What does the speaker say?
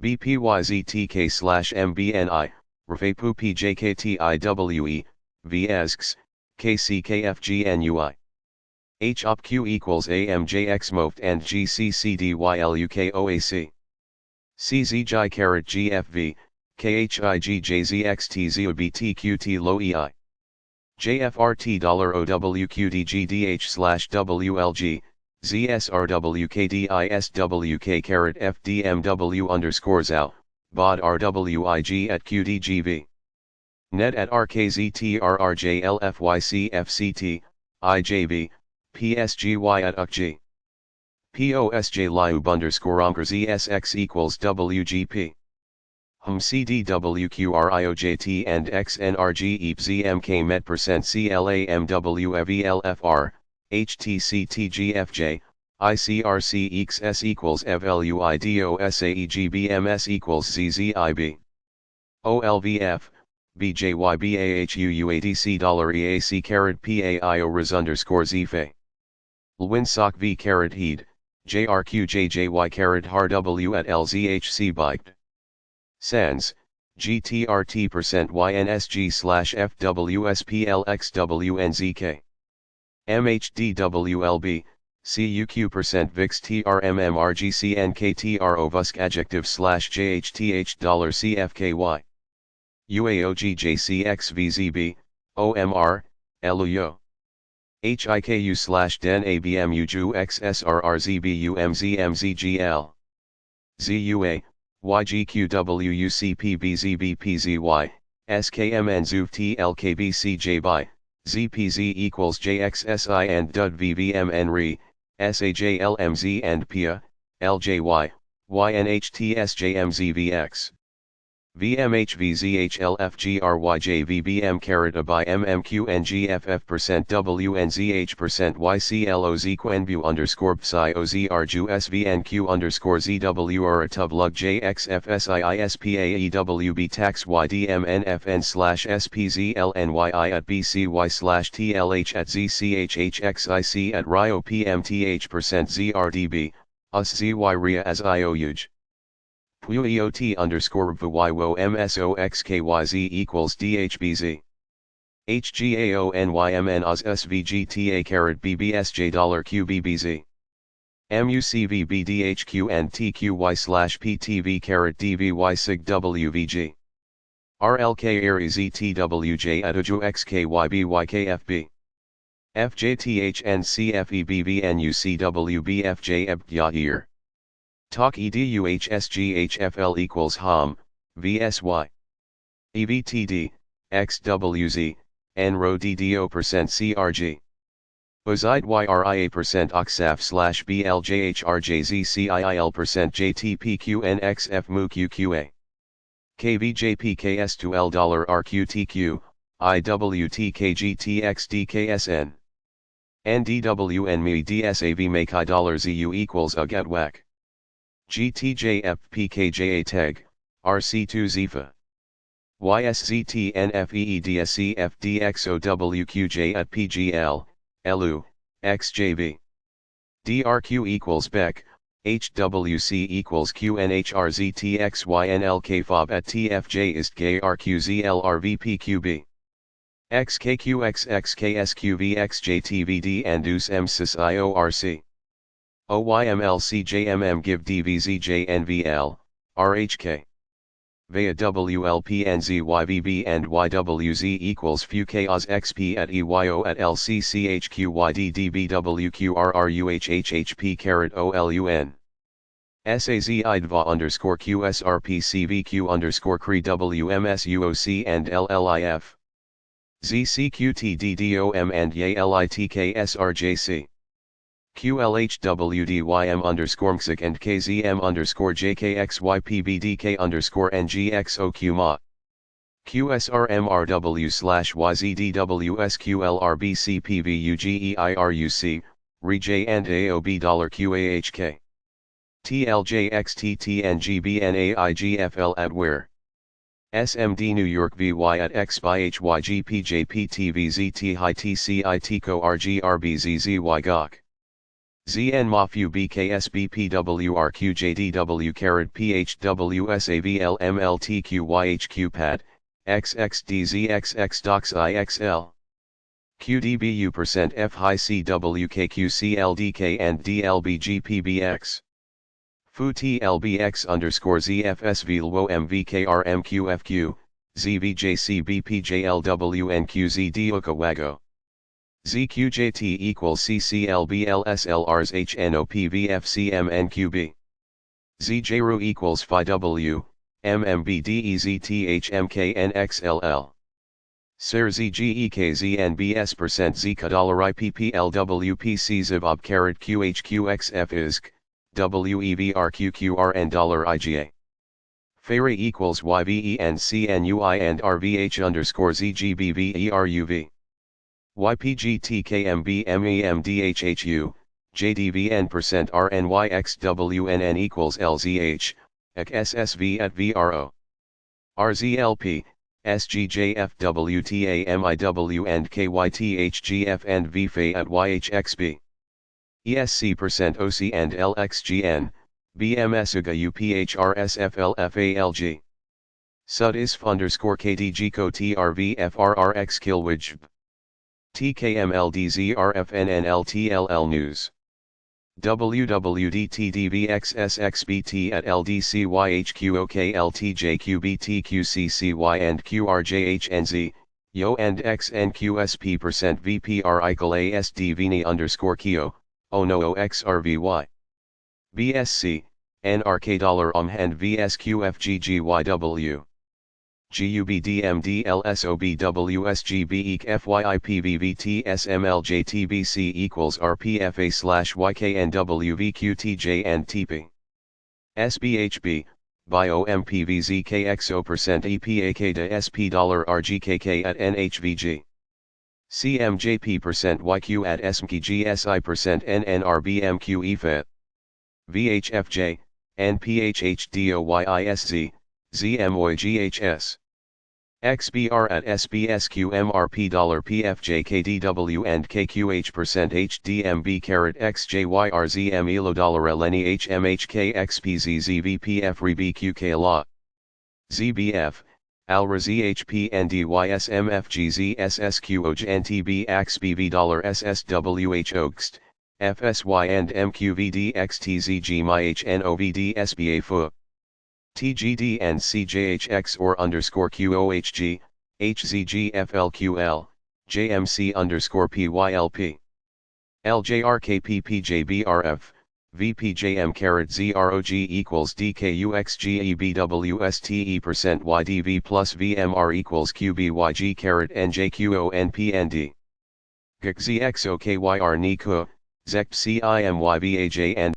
BPYZTK/MBNI, Rafepu PJKTIWE, VSX, KCKFGNUI. HOPQ equals AMJX MOFT and GCCDYLUKOAC. CZJ carat GFV, KHIGJZXTZOBTQT low EI. JFRT $OWQDGDH/WLG, ZSRWKDISWK carat FDMW underscore ZOW, BOD RWIG at QDGV. Net at RKZTRRJLFYCFCT, IJV, PSGY at UKG. POSJ Liub underscore Omker ZSX equals WGP. CDWQRIOJT and XNRG EPZMK Met percent CLAMWEVELFR, HTCTGFJ, ICRC XS equals EVLUIDOSAEGBMS equals ZZIB. OLVF, BJYBAHUUADC $EAC carat PAIO RIS underscore ZFA. LWINSOC V carat HEED, JRQJJY carat HARW at LZHC biked. SANS, GTRT percent YNSG/FWSPLXWNZK. MHDWLB, CUQ percent VIX TRMMRGCNKTRO VUSC adjective /JHTH $CFKY. UAOGJCXVZB, OMR, LUYO. HIKU/DEN ABMUJU XSRRZBUMZMZGL. ZUA, YGQWUCPBZBPZY, SKMNZUFTLKBCJ ZPZ equals JXSI and DUD VVMNRE, SAJLMZ and PIA, LJY, YNHTSJMZVX. VMHVZHLFGRYJVBM carat A by MMQNGFF percent WNZH percent YCLOZQNBU underscore PSIOZRJU SVNQ underscore ZWR ATUB LUG JXFSIISPAEWB tax YDMNFN/SPZLNYI at BCY/TLH at ZCHHXIC at RIO PMTH percent ZRDB, US ZY RIA as IOUJ. PUEOT underscore VYWO MSOXKYZ equals DHBZ. HGAONYMN OZ SVGTA carat BBSJ $QBBZ. MUCVBDHQ and TQY/PTV carat DVY SIG WVG. RLK ARI ZTWJ at UJU XKYBYKFB. FJTH and CFEBVNUCWBFJ EBYAIR. Talk EDUHSGHFL equals HOM, VSY. EVTD, XWZ, NRO DDO percent CRG. Uzide YRIA percent OXAF/BLJHRJZCIIL percent JTPQNXF MUQQA. KVJPKS2L $RQTQ, IWTKGTXDKSN. NDWNME DSAV make $ZU equals UG at WAC. GTJFPKJA TEG, RC2 ZIFA. YSZTNFEEDSCFDXOWQJ at PGL, LU, XJV. DRQ equals BEC, HWC equals QNHRZTXYNLK at TFJ ist gay RQZLRVPQB. XKQXXKSQVXJTVD and US MSIS IORC. OYMLCJMM give DVZJNVL, RHK. Via WLPNZYVB and YWZ equals FUKOZ XP at EYO at LCCHQYDDBWQRRUHHHP carat OLUN. SAZIDVA underscore QSRPCVQ underscore CRE WMSUOC and LLIF. ZCQTDDOM and YALITKSRJC. QLHWDYM underscore MXIC and KZM underscore JKXYPBDK underscore NGXOQMA. QSRMRW/YZDWSQLRBCPVUGEIRUC, REJ and AOB $QAHK. TLJXTTNGBNAIGFL at where? SMD New York VY at X by HYGPJPTVZT High TCITCO RGRBZZY GOC. ZN MAFU BKSBPWRQJDW carat PHWSAVLMLTQYHQ pad, XXDZXX docs IXL. QDBU% F high CWKQCLDK and DLBGPBX. Fu TLBX underscore ZFSV LWO MVKRMQFQ, ZVJCBPJLWNQZ Okawago. ZQJT equals CCLBLSLRs HNOPVFCMNQB. ZJRU equals Phi W, MMBDEZTHMKNXLL. Sir ZGEKZNBS% ZKDollarIPPLWPC ZIVOB carat QHQXF ISK, WEVRQQRN $IGA. Ferry equals YVENCNUI and RVH underscore ZGBVERUV. YPGTKMBMEMDHHU, JDVN% RNYXWNN equals LZH, SSV at VRO. RZLP, SGJFWTAMIW and KYTHGF and VFA at YHXB. ESC% OC and LXGN, BMSUGA UPHRSFLFALG. SUDISF underscore KDG CO TRVFRRX Kilwij. TKMLDZRFNNLTLL News. WWDTDVXSXBT at LDCYHQOKLTJQBTQCCY and QRJHNZ, YO and XNQSP% VPR ICL ASD underscore KIO, ONO XRVY. BSC, NRK dollar and VSQFGGYW. GUBDMDLSOBWSGBEK equals RPFA/YKNWVQTJ and TP. SBHB, BioMPVZKXO% EPAK to SP $RGKK at NHVG. CMJP% YQ at SMKGSI% NNRBMQ EFET. VHFJ, NPHHDOYISZ, ZMOIGHS. XBR at SBSQMRP $PFJKDW and KQH% HDMB carat XJYRZM ELO $LNE HMHKXPZZVPF REBQK LA. ZBF, ALRA ZHP NDYSMFGZ SSQOJ NTB AXBV $SSWH OGST, FSY and MQVDXTZG MyHNOVD SBA FU. TGD and CJHX or underscore QOHG, HZGFLQL, JMC underscore PYLP. LJRKPPJBRF, VPJM carat ZROG equals DKUXGEBWSTE% YDV plus VMR equals QBYG carat NJQONPND. GXZXOKYR NIKU, ZECP CIMYVAJ and